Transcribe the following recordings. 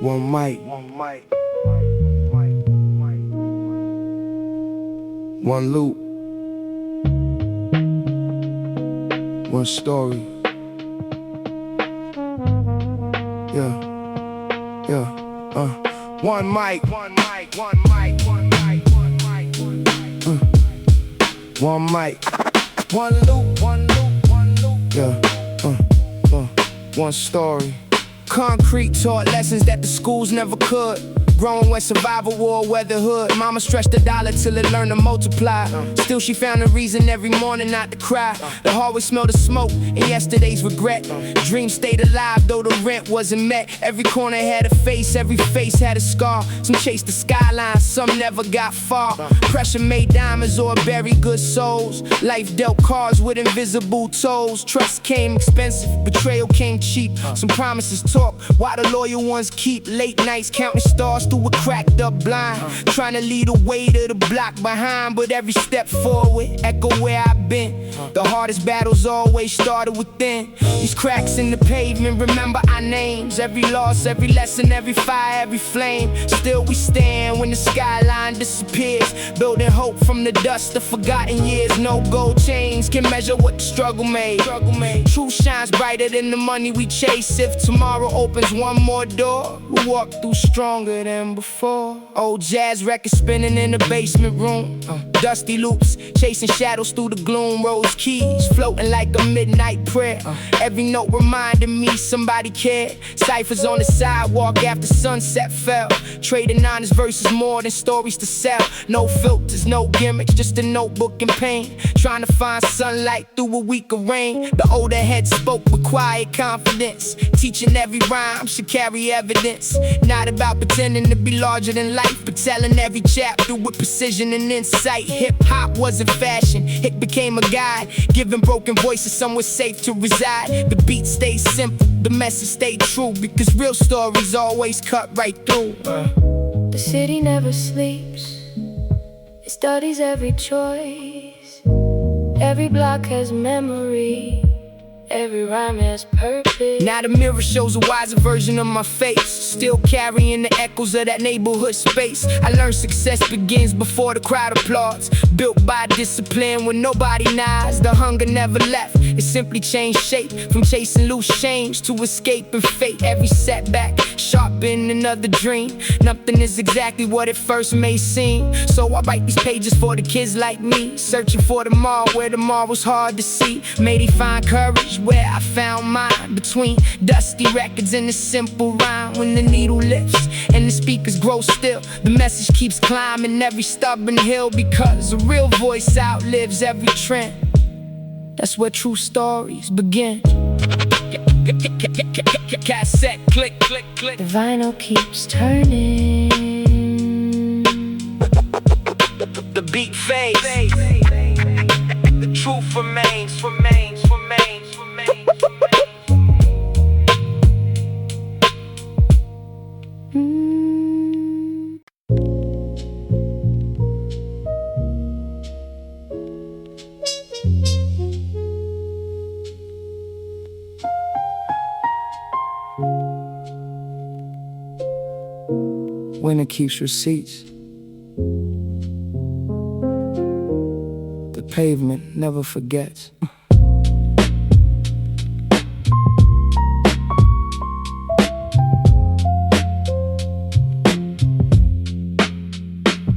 One mic, one loop, one story. One mic, one mic, one mic, one mic, one mic, one mic, one loop, one loop, one loop. One story. Concrete taught lessons that the schools never could. Growing where survival wore weatherhood. Mama stretched the dollar till it learned to multiply. Still she found a reason every morning not to cry. The hallway smelled of smoke and yesterday's regret. Dreams stayed alive though the rent wasn't met. Every corner had a face, every face had a scar. Some chased the skyline, some never got far. Pressure made diamonds or buried good souls. Life dealt cards with invisible toes. Trust came expensive, betrayal came cheap. Some promises talk while the loyal ones keep. Late nights counting stars through a cracked up blind, trying to lead the way to the block behind. But every step forward echo where I've been. The hardest battles always started within. These cracks in the pavement remember our names. Every loss, every lesson, every fire, every flame. Still we stand when the skyline disappears, building hope from the dust of forgotten years. No gold chains can measure what the struggle made. Truth shines brighter than the money we chase. If tomorrow opens one more door, we'll walk through stronger than before. Old jazz records spinning in the basement room. Dusty loops chasing shadows through the gloom. Rose keys floating like a midnight prayer. Every note reminded me somebody cared. Ciphers on the sidewalk after sunset fell. Trading honest verses more than stories to sell. No filters, no gimmicks, just a notebook and pain. Trying to find sunlight through a week of rain. The older head spoke with quiet confidence. Teaching every rhyme should carry evidence. Not about pretending to be larger than life, but telling every chapter with precision and insight. Hip-hop wasn't fashion, it became a guide, giving broken voices somewhere safe to reside. The beat stayed simple, the message stayed true, because real stories always cut right through. The city never sleeps, it studies every choice. Every block has memory, every rhyme has purpose. Now the mirror shows a wiser version of my face, still carrying the echoes of that neighborhood space. I learned success begins before the crowd applauds. Built by discipline when nobody nods. The hunger never left, it simply changed shape. From chasing loose change to escaping fate. Every setback sharpened another dream. Nothing is exactly what it first may seem. So I write these pages for the kids like me, searching for tomorrow where tomorrow's hard to see. May they find courage where I found mine, between dusty records and a simple rhyme. When the needle lifts and the speakers grow still, the message keeps climbing every stubborn hill, because a real voice outlives every trend. That's where true stories begin. Cassette click, click, click. The vinyl keeps turning, the beat fades, the truth remains. Winner keeps receipts. The pavement never forgets.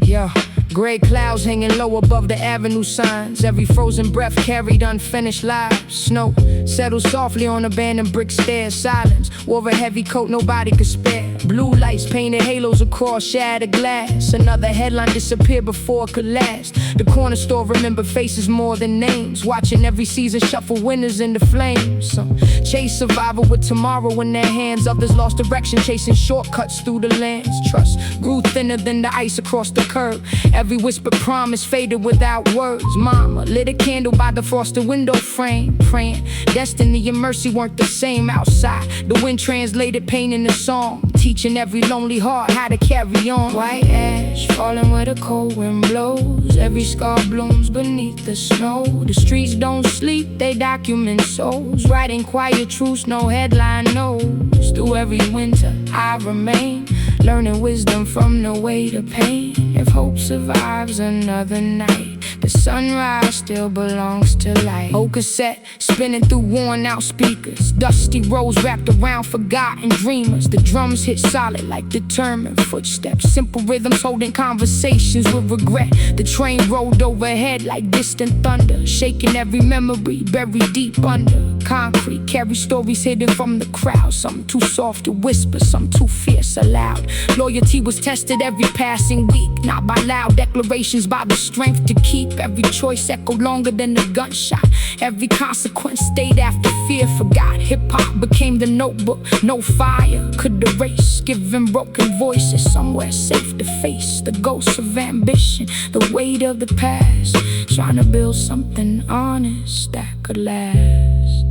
Yeah. Gray clouds hanging low above the avenue signs. Every frozen breath carried unfinished lives. Snow settled softly on abandoned brick stairs. Silence wore a heavy coat nobody could spare. Blue lights painted halos across shattered glass. Another headline disappeared before it could last. The corner store remembered faces more than names, watching every season shuffle winners into flames. Some chase survival with tomorrow in their hands. Others lost direction, chasing shortcuts through the lands. Trust grew thinner than the ice across the curb. Every whispered promise faded without words. Mama lit a candle by the frosted window frame, praying destiny and mercy weren't the same outside. The wind translated pain in the song, teaching every lonely heart how to carry on. White ash falling where the cold wind blows. Every scar blooms beneath the snow. The streets don't sleep, they document souls, writing quiet truths no headline knows. through every winter I remain, learning wisdom from the weight of pain. If hope survives another night, the sunrise still belongs to light. Old cassette spinning through worn out speakers, dusty roads wrapped around forgotten dreamers. The drums hit solid like determined footsteps, simple rhythms holding conversations with regret. The train rolled overhead like distant thunder, shaking every memory buried deep under concrete. Carry stories hidden from the crowd, some too soft to whisper, some too fierce aloud. Loyalty was tested every passing week, not by loud declarations, by the strength to keep. Every choice echoed longer than a gunshot, every consequence stayed after fear forgot. Hip-hop became the notebook no fire could erase, giving broken voices somewhere safe to face. The ghosts of ambition, the weight of the past, trying to build something honest that could last.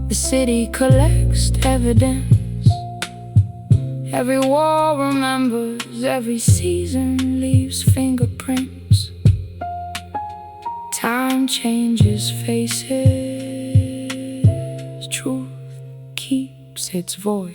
The city collects evidence, every wall remembers, every season leaves fingerprints. Time changes faces, truth keeps its voice.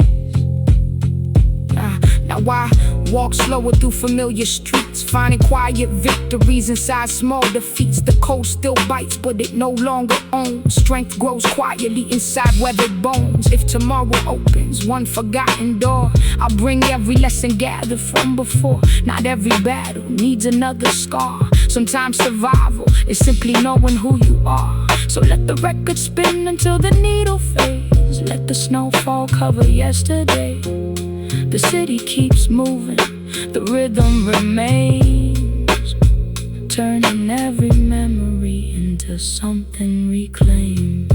Now I walk slower through familiar streets, finding quiet victories inside small defeats. The cold still bites, but it no longer owns. Strength grows quietly inside weathered bones. If tomorrow opens one forgotten door, I'll bring every lesson gathered from before. Not every battle needs another scar. Sometimes survival is simply knowing who you are. So let the record spin until the needle fades. Let the snowfall cover yesterday. The city keeps moving, the rhythm remains, turning every memory into something reclaimed.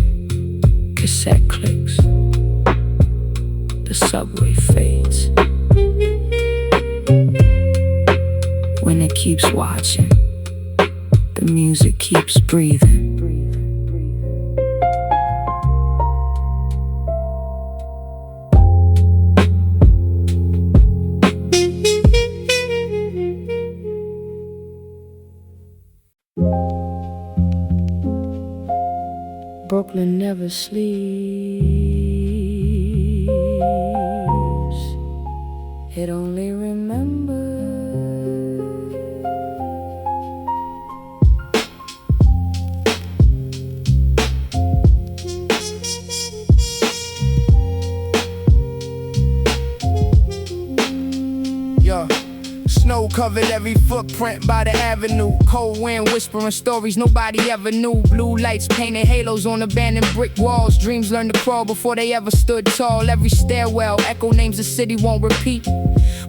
Cassette clicks, the subway fades. When it keeps watching, the music keeps breathing. Brooklyn never sleeps, it only remembers. Yeah. Snow covered every footprint by the avenue. Cold wind whispering stories nobody ever knew. Blue lights painted halos on abandoned brick walls. Dreams learned to crawl before they ever stood tall. Every stairwell echo names the city won't repeat.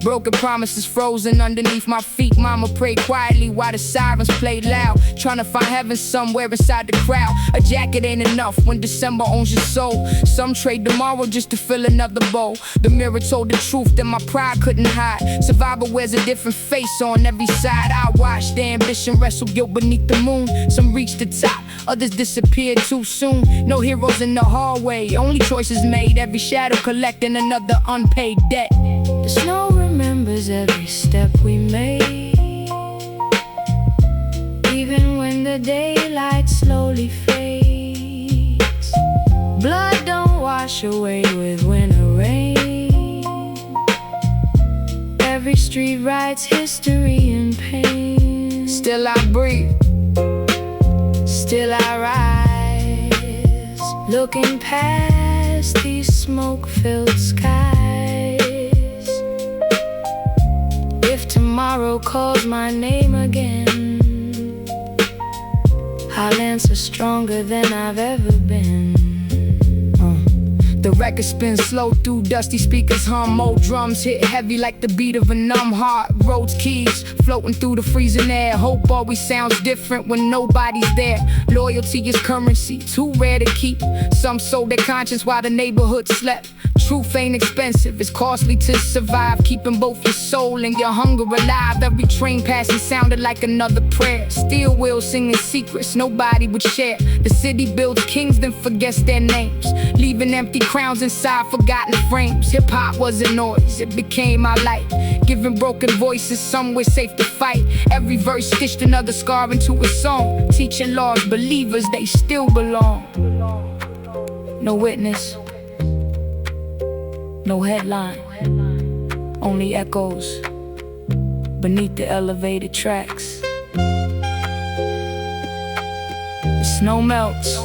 Broken promises frozen underneath my feet. Mama prayed quietly while the sirens played loud, trying to find heaven somewhere inside the crowd. A jacket ain't enough when December owns your soul. Some trade tomorrow just to fill another bowl. The mirror told the truth that my pride couldn't hide. Survival wears a different face on every side. I watched the ambition wrestle guilt beneath the moon. Some reached the top, others disappeared too soon. No heroes in the hallway, only choices made. Every shadow collecting another unpaid debt. The snow remembers every step we made, even when the daylight slowly fades. Blood don't wash away with winter rain. Every street writes history in pain. Still I breathe, Still I rise, looking past these smoke-filled skies. If tomorrow calls my name again, I'll answer stronger than I've ever been. The record spins slow through dusty speakers hum. Old drums hit heavy like the beat of a numb heart. Roads keys floating through the freezing air. Hope always sounds different when nobody's there. Loyalty is currency, too rare to keep. Some sold their conscience while the neighborhood slept. Truth ain't expensive, it's costly to survive. Keeping both your soul and your hunger alive. Every train passing sounded like another prayer. Steel wheels singing secrets nobody would share. The city builds kings then forgets their names, leaving empty crowns inside forgotten frames. Hip-hop wasn't noise, it became our light, giving broken voices somewhere safe to fight. Every verse stitched another scar into a song, teaching lost believers they still belong. No witness, No headline, only echoes beneath the elevated tracks. The snow melts,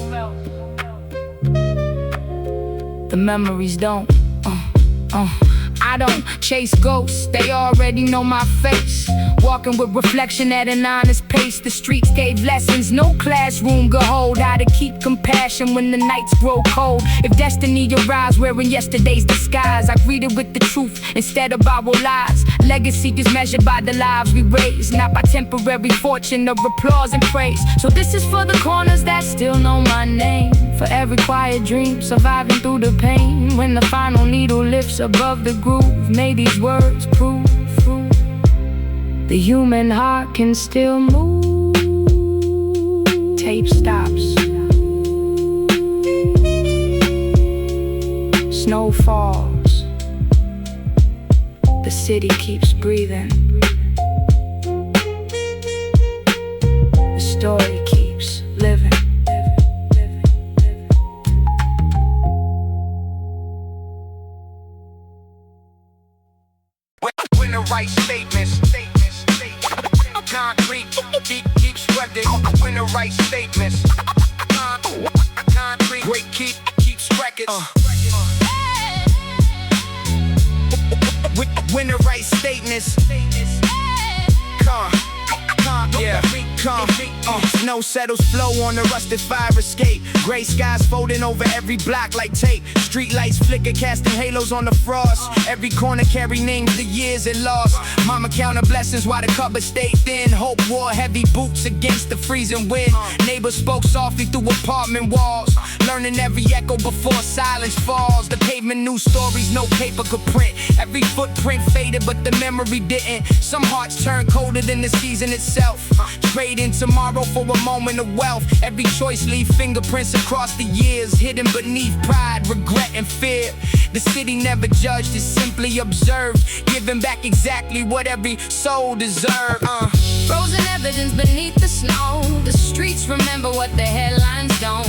the memories don't. I don't chase ghosts, they already know my face. Walking with reflection at an honest pace. The streets gave lessons no classroom could hold. How to keep compassion when the nights grow cold. If destiny arrives wearing yesterday's disguise, I greet it with the truth instead of borrowed lies. Legacy is measured by the lives we raise, not by temporary fortune or applause and praise. So this is for the corners that still know my name, for every quiet dream surviving through the pain. When the final needle lifts above the groove, may these words prove the human heart can still move. Tape stops, snow falls, the city keeps breathing, the story keeps living. When the right statements, concrete, keep spreading. When the right statements, concrete, great keep spreading. When the right statements, snow settles flow on the rusted fire escape. Gray skies folding over every block like tape. Street lights flicker, casting halos on the frost. Every corner carry names the years it lost. Mama counted blessings while the cupboard stayed thin. Hope wore heavy boots against the freezing wind. Neighbors spoke softly through apartment walls, learning every echo before silence falls. The pavement knew stories no paper could print. Every footprint faded but the memory didn't. Some hearts turn colder than the season itself. Trading tomorrow for a moment of wealth. Every choice leave fingerprints across the years, hidden beneath pride, regret, and fear. The city never judged, it simply observed, giving back exactly what every soul deserved. Frozen evidence beneath the snow. The streets remember what the headlines don't.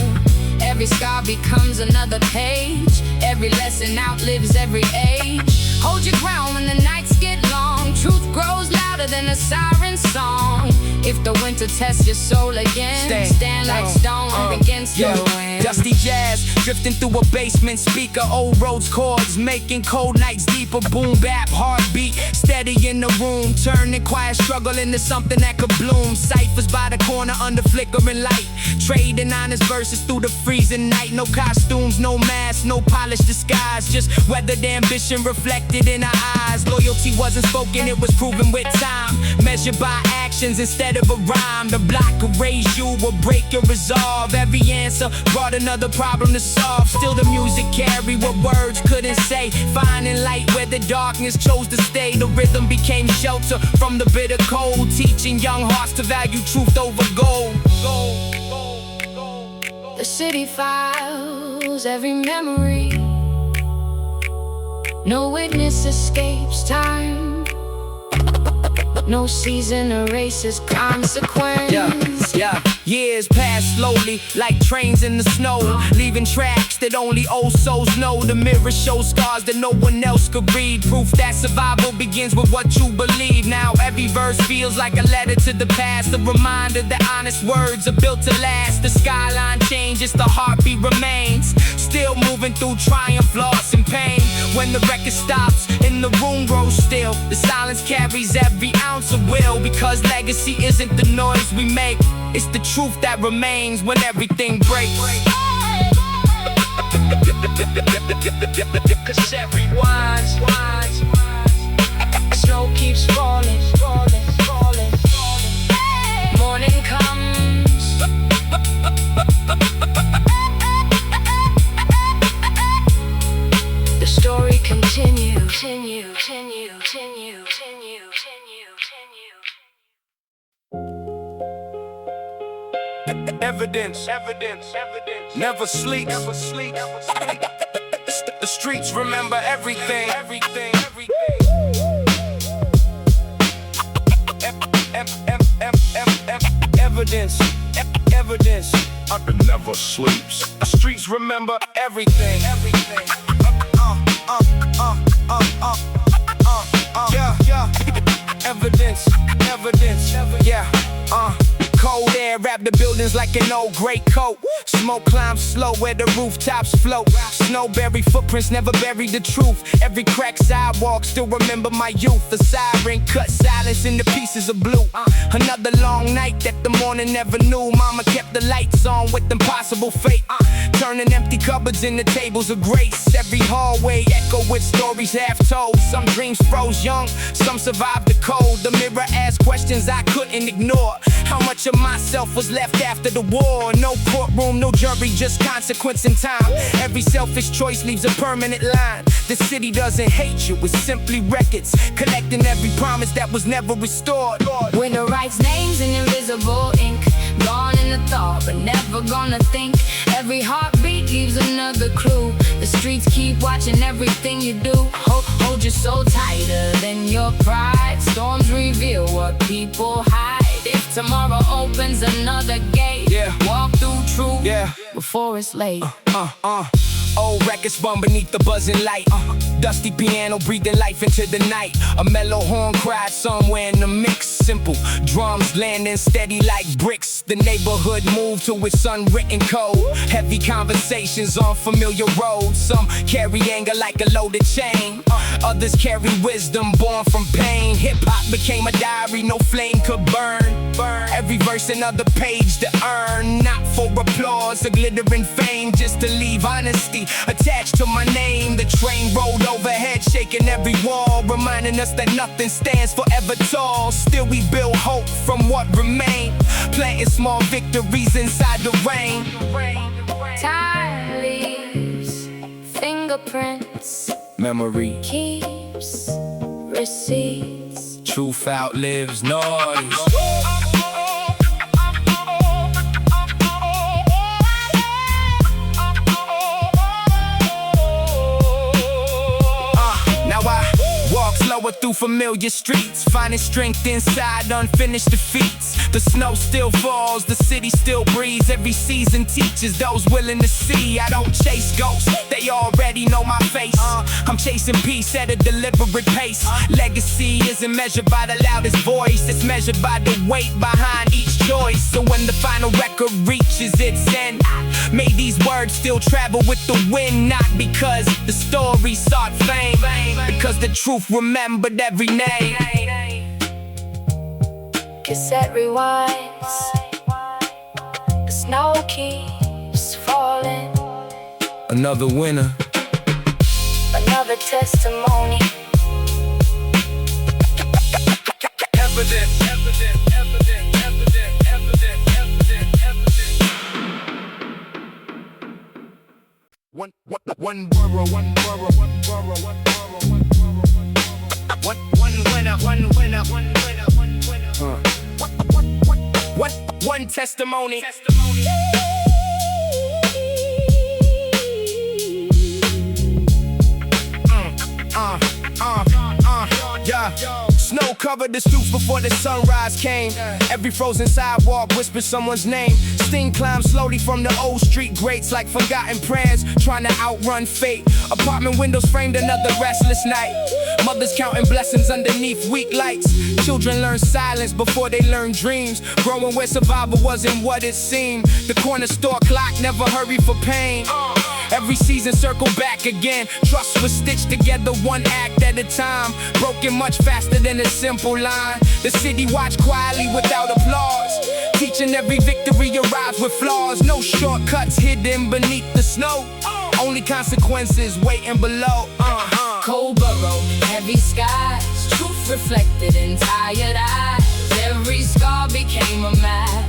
Every scar becomes another page. Every lesson outlives every age. Hold your ground when the nights get long. Truth grows louder than a siren song. If the winter tests your soul again, stand like stone against the wind. Dusty jazz drifting through a basement speaker. Old roads chords making cold nights deeper. Boom bap heartbeat steady in the room, turning quiet struggle into something that could bloom. Ciphers by the corner under flickering light, trading honest verses through the freezing night. No costumes, no masks, no polished disguise, just weathered ambition reflected in our eyes. Loyalty wasn't spoken, it was proven with time, measured by actions instead of a rhyme. The block could raise you or break your resolve. Every answer brought another problem to solve. Still the music carried what words couldn't say, finding light where the darkness chose to stay. The rhythm became shelter from the bitter cold, teaching young hearts to value truth over gold. The city files every memory. No witness escapes time. No season erases consequence. Years pass slowly like trains in the snow, leaving tracks that only old souls know. The mirror shows scars that no one else could read, proof that survival begins with what you believe. Now every verse feels like a letter to the past, a reminder that honest words are built to last. The skyline changes, the heartbeat remains, still moving through triumph, loss, and pain. When the record stops and the room grows still, the silence carries every ounce of will, because legacy isn't the noise we make, it's the truth that remains when everything breaks. Cassette rewinds, snow keeps falling, morning comes, the story continues. Evidence, never sleep. The streets remember everything. Evidence, never sleeps. The streets remember everything. Yeah. Evidence, yeah. Cold air wrap the buildings like an old great coat. Smoke climbs slow where the rooftops float. Snowberry footprints never buried the truth. Every cracked sidewalk still remember my youth. The siren cut silence into pieces of blue. Another long night that the morning never knew. Mama kept the lights on with impossible fate. Turning empty cupboards into tables of grace. Every hallway echo with stories half told. Some dreams froze young, some survived the cold. The mirror asked questions I couldn't ignore. How much of myself was left after the war? No courtroom, no jury, just consequence and time. Every selfish choice leaves a permanent line. The city doesn't hate you, it's simply records collecting every promise that was never restored. Winter writes names in invisible ink. Gone in the thought, but never gonna think. Every heartbeat leaves another clue. The streets keep watching everything you do. Hold your soul tighter than your pride. Storms reveal what people hide. If tomorrow opens another gate, walk through truth before it's late. Old records spun beneath the buzzing light. Dusty piano breathing life into the night. A mellow horn cried somewhere in the mix. Simple drums landing steady like bricks. The neighborhood moved to its unwritten code. Heavy conversations on familiar roads. Some carry anger like a loaded chain. Others carry wisdom born from pain. Hip-hop became a diary no flame could burn. Every verse another page to earn. Not for applause or glittering fame, just to leave honesty attached to my name. The train rolled overhead, shaking every wall, reminding us that nothing stands forever tall. Still we build hope from what remained, planting small victories inside the rain. Time leaves fingerprints, Memory keeps receipts. truth outlives noise. Slower through familiar streets, finding strength inside unfinished defeats. The snow still falls, the city still breathes. Every season teaches those willing to see. I don't chase ghosts, they already know my face. I'm chasing peace at a deliberate pace. Legacy isn't measured by the loudest voice, it's measured by the weight behind each choice. So when the final record reaches its end, may these words still travel with the wind. Not because the story sought fame, because the truth remembered every name. Cassette rewinds, the snow keeps falling. Another winner, Another testimony. Evidence. One borough, one winner. One testimony. Yeah. Snow covered the streets before the sunrise came. Every frozen sidewalk whispers someone's name. Sting climbs slowly from the old street grates like forgotten prayers, trying to outrun fate. Apartment windows framed another restless night. Mothers counting blessings underneath weak lights. Children learn silence before they learn dreams. Growing where survival wasn't what it seemed. The corner store clock never hurried for pain. Every season circled back again. Trust was stitched together one act at a time, broken much faster than a simple line. The city watched quietly without applause, teaching every victory arrives with flaws. No shortcuts hidden beneath the snow, only consequences waiting below. Cold borough, heavy skies, truth reflected in tired eyes. Every scar became a map,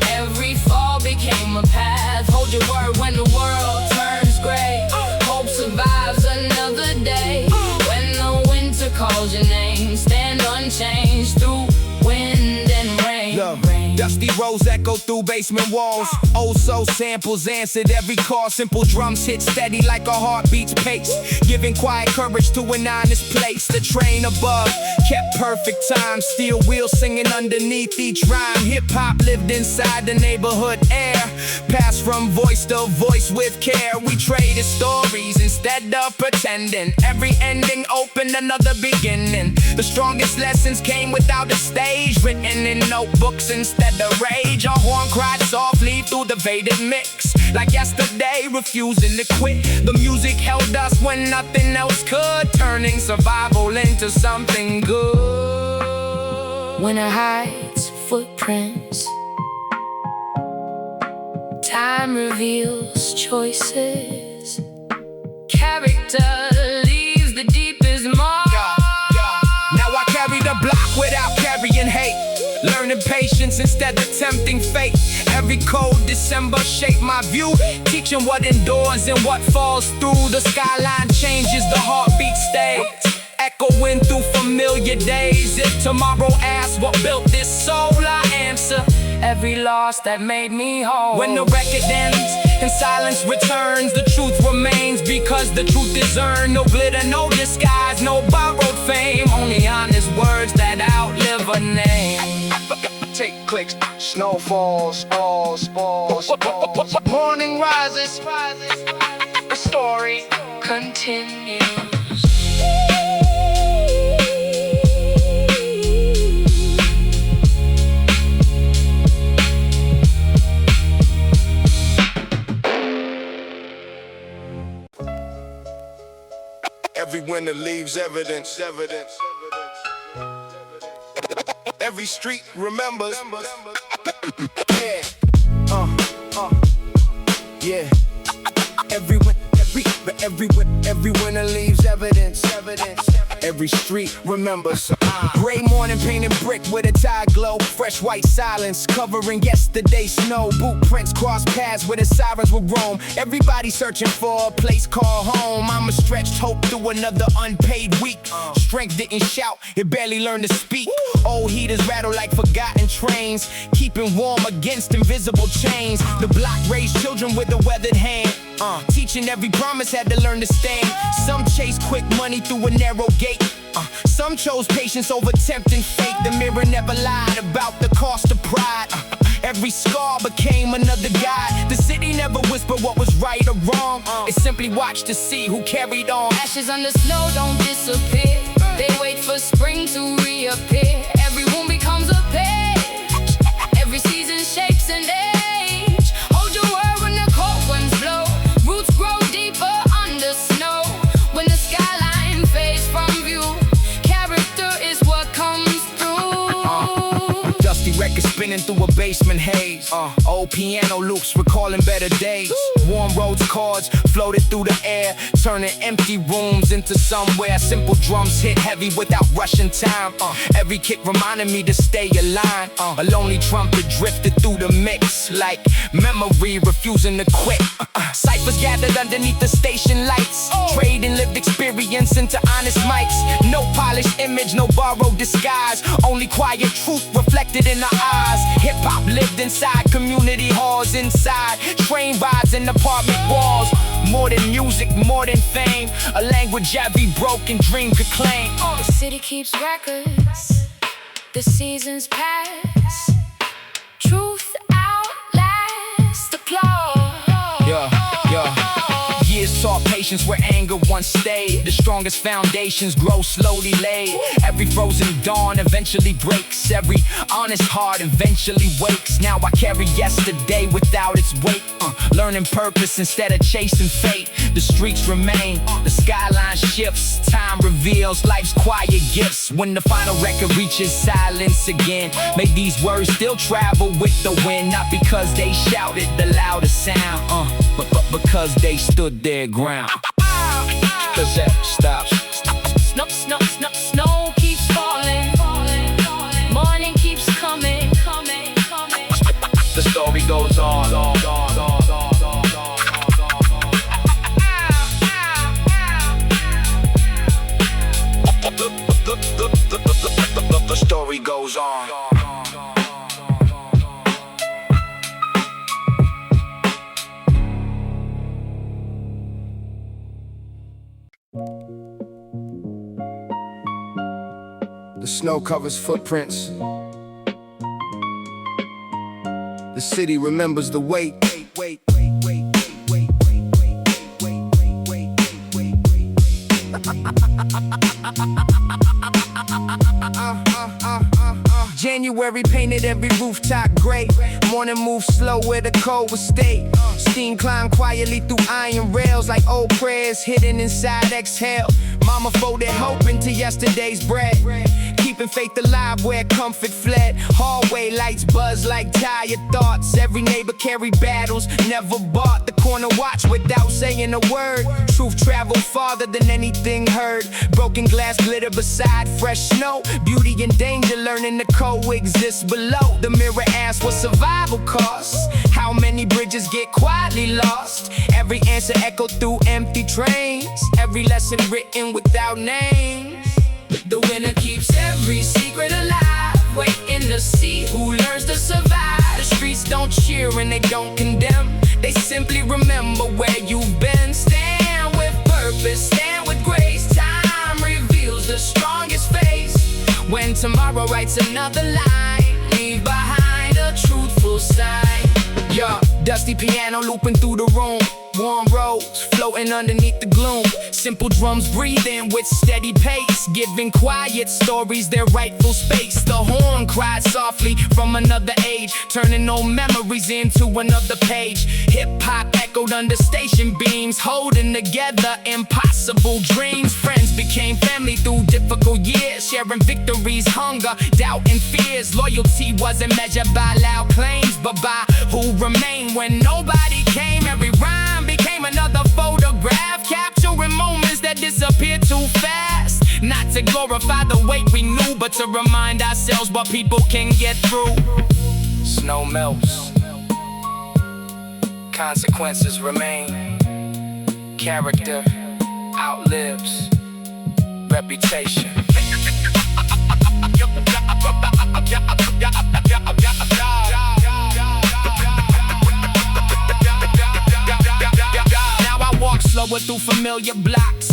every fall became a path. Hold your word when the world turns gray. Hope survives another day. When the winter calls your name, stand unchanged through wind and rain. Look, Dusty roads echo through basement walls. Old soul samples answered every call. Simple drums hit steady like a heartbeat's pace, giving quiet courage to an honest place. The train above kept perfect time. Steel wheels singing underneath each rhyme. Hip-hop lived inside the neighborhood air, passed from voice to voice with care. We traded stories instead of pretending. Every ending opened another beginning. The strongest lessons came without a stage, written in notebooks instead of rage. Our horn cried softly through the faded mix, like yesterday, refusing to quit. The music held us when nothing else could, turning survival into something good. Winter hides footprints, time reveals choices. Character leaves the deepest mark. Now I carry the block without carrying hate, learning patience instead of tempting fate. Every cold December shaped my view, teaching what endures and what falls through. The skyline changes, the heartbeat stays, echoing through familiar days. If tomorrow asks what built this soul, I answer every loss that made me whole. When the record ends and silence returns, the truth remains, because the truth is earned. No glitter, no disguise, no borrowed fame, only honest words that outlive a name. Take clicks, snow falls, falls. Morning rises, the story Continues. Every winter leaves evidence. Every street remembers. Yeah. Every winter leaves evidence. Every street remembers. Gray morning painted brick with a tide glow. Fresh white silence covering yesterday's snow. Boot prints cross paths where the sirens will roam. Everybody searching for a place called home. I'm a stretched hope through another unpaid week. Strength didn't shout, it barely learned to speak. Old heaters rattle like forgotten trains, keeping warm against invisible chains. The block raised children with a weathered hand, teaching every promise had to learn to stand. Some chased quick money through a narrow gate. Some chose patience over tempting fate. The mirror never lied about the cost of pride. Every scar became another guide. The city never whispered what was right or wrong. It simply watched to see who carried on. Ashes under snow don't disappear, they wait for spring to reappear. Every wound becomes a page, every season shapes an age. Hold your word when the cold winds blow, roots grow deeper under snow. When the skyline fades from view, character is what comes through. Dusty records spinning through a basement haze. Old piano loops recalling better days. Warm roads chords floated through the air, turning empty rooms into somewhere. Simple drums hit heavy without rushing time. Every kick reminded me to stay aligned. A lonely trumpet drifted through the mix, like memory refusing to quit. Ciphers gathered underneath the station lights, trading lived experience into honest mics. No polished image, no borrowed disguise, only quiet truth reflected in our eyes. Hip-hop lived inside community halls, inside train rides and apartment walls. More than music, more than fame, a language every broken dream could claim. The city keeps records, the seasons pass, truth outlasts the applause. Years taught patience where anger once stayed. The strongest foundations grow slowly laid. Every frozen dawn eventually breaks. Every honest heart eventually wakes. Now I carry yesterday without its weight, learning purpose instead of chasing fate. The streets remain, the skyline shifts. Time reveals life's quiet gifts. When the final record reaches silence again, may these words still travel with the wind. Not because they shouted the loudest sound, but because they stood their ground. Cause that stops. Snow keeps falling, morning keeps coming. The story goes on. The story goes on. The snow covers footprints. The city remembers the weight. January painted every rooftop gray. Morning moved slow where the cold would stay. Steam climbed quietly through iron rails like old prayers hidden inside exhale. Mama folded hope into yesterday's bread, keeping faith alive where comfort fled. Hallway lights buzz like tired thoughts. Every neighbor carried battles, never bought. The corner watch without saying a word. Truth traveled farther than anything heard. Broken glass glitter beside fresh snow. Beauty and danger learning to coexist below. The mirror asks what survival costs. How many bridges get quietly lost? Every answer echoed through empty trains. Every lesson written without names. The winner keeps every secret alive, waiting to see who learns to survive. The streets don't cheer and they don't condemn. They simply remember where you've been. Stand with purpose, stand with grace. Time reveals the strongest face. When tomorrow writes another line, leave behind a truthful sign. Yeah, dusty piano looping through the room. Warm roads floating underneath the gloom. Simple drums breathing with steady pace, giving quiet stories their rightful space. The horn cried softly from another age, turning old memories into another page. Hip-hop echoed under station beams, holding together impossible dreams. Friends became family through difficult years, sharing victories, hunger, doubt, and fears. Loyalty wasn't measured by loud claims, but by who remained when nobody came. Every rhyme became another photograph, capturing moments that disappeared too fast. Not to glorify the weight we knew, but to remind ourselves what people can get through. Snow melts, consequences remain. Character outlives reputation. Slower through familiar blocks,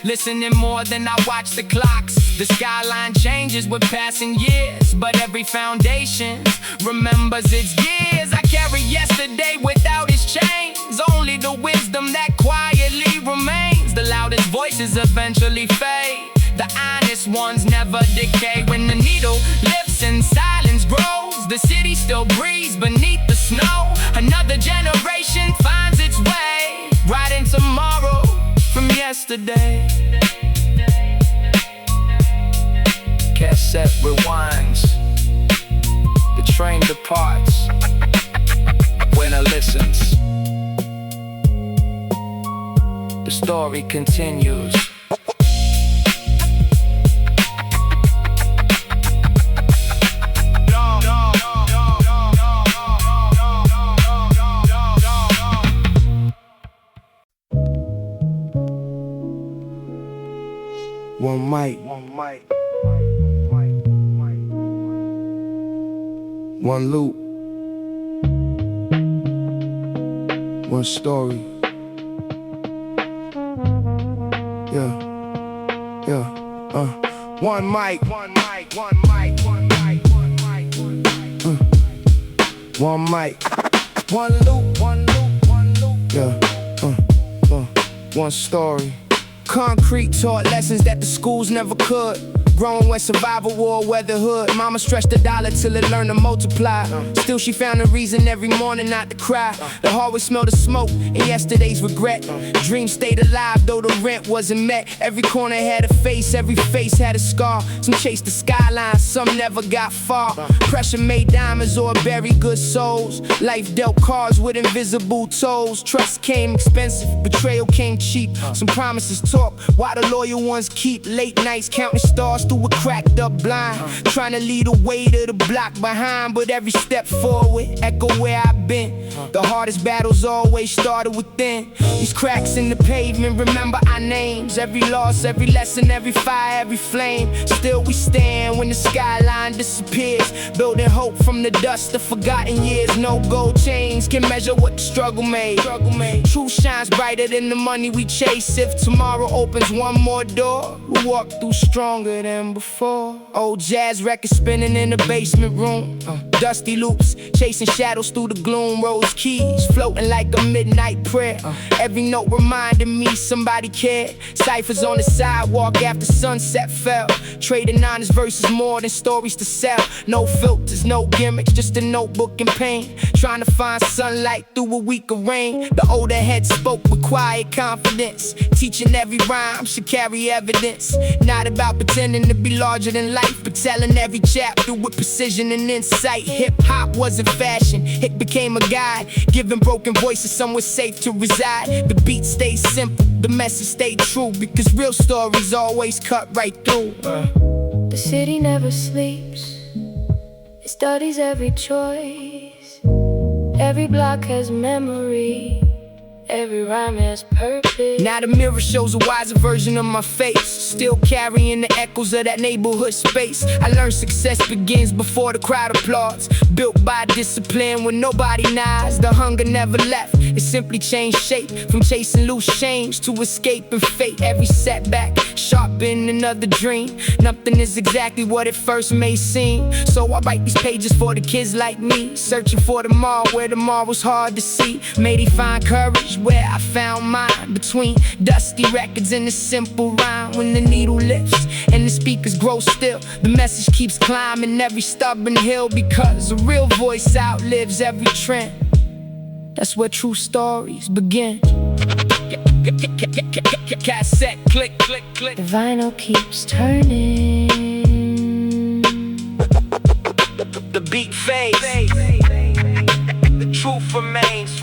listening more than I watch the clocks. The skyline changes with passing years, but every foundation remembers its years. I carry yesterday without its chains, only the wisdom that quietly remains. The loudest voices eventually fade, the honest ones never decay. When the needle lifts and silence grows, the city still breathes beneath the snow. Another generation finds its way, writing tomorrow from yesterday. Cassette rewinds, the train departs, winner listens. The story continues. One mic, one loop, one story. One mic, one mic, one mic, one mic, one mic, one mic, one loop, one loop, one loop. One story. Concrete taught lessons that the schools never could. Growing where survival wore weatherhood. Mama stretched the dollar till it learned to multiply. Still she found a reason every morning not to cry. The hallway smelled of smoke and yesterday's regret. Dreams stayed alive though the rent wasn't met. Every corner had a face, every face had a scar. Some chased the skyline, some never got far. Pressure made diamonds or buried good souls. Life dealt cards with invisible toes. Trust came expensive, betrayal came cheap. Some promises talk, while the loyal ones keep. Late nights counting stars through a cracked up blind, trying to lead the way to the block behind. But every step forward echo where I've been. The hardest battles always started within. These cracks in the pavement, remember our names. Every loss, every lesson, every fire, every flame. Still we stand when the skyline disappears, building hope from the dust of forgotten years. No gold chains can measure what the struggle made. Truth shines brighter than the money we chase. If tomorrow opens one more door, we'll walk through stronger than before. Old jazz records spinning in the basement room, dusty loops chasing shadows through the gloom. Rose keys floating like a midnight prayer. Every note reminding me somebody cared. Ciphers on the sidewalk after sunset fell, trading honest verses more than stories to sell. No filters, no gimmicks, just a notebook and pain, trying to find sunlight through a week of rain. The older head spoke with quiet confidence, teaching every rhyme should carry evidence. Not about pretending to be larger than life, but telling every chapter with precision and insight. Hip-hop wasn't fashion, it became a guide, giving broken voices somewhere safe to reside. The beat stayed simple, the message stayed true, because real stories always cut right through. The city never sleeps, it studies every choice. Every block has memory, every rhyme has purpose. Now the mirror shows a wiser version of my face, still carrying the echoes of that neighborhood space. I learned success begins before the crowd applauds, built by discipline when nobody nods. The hunger never left, it simply changed shape, from chasing loose change to escaping fate. Every setback sharpened another dream. Nothing is exactly what it first may seem, so I write these pages for the kids like me, searching for tomorrow where tomorrow's hard to see. May they find courage where I found mine, between dusty records and a simple rhyme. When the needle lifts and the speakers grow still, the message keeps climbing every stubborn hill, because a real voice outlives every trend. That's where true stories begin. Cassette click, click, click. The vinyl keeps turning, the beat fades, the truth remains.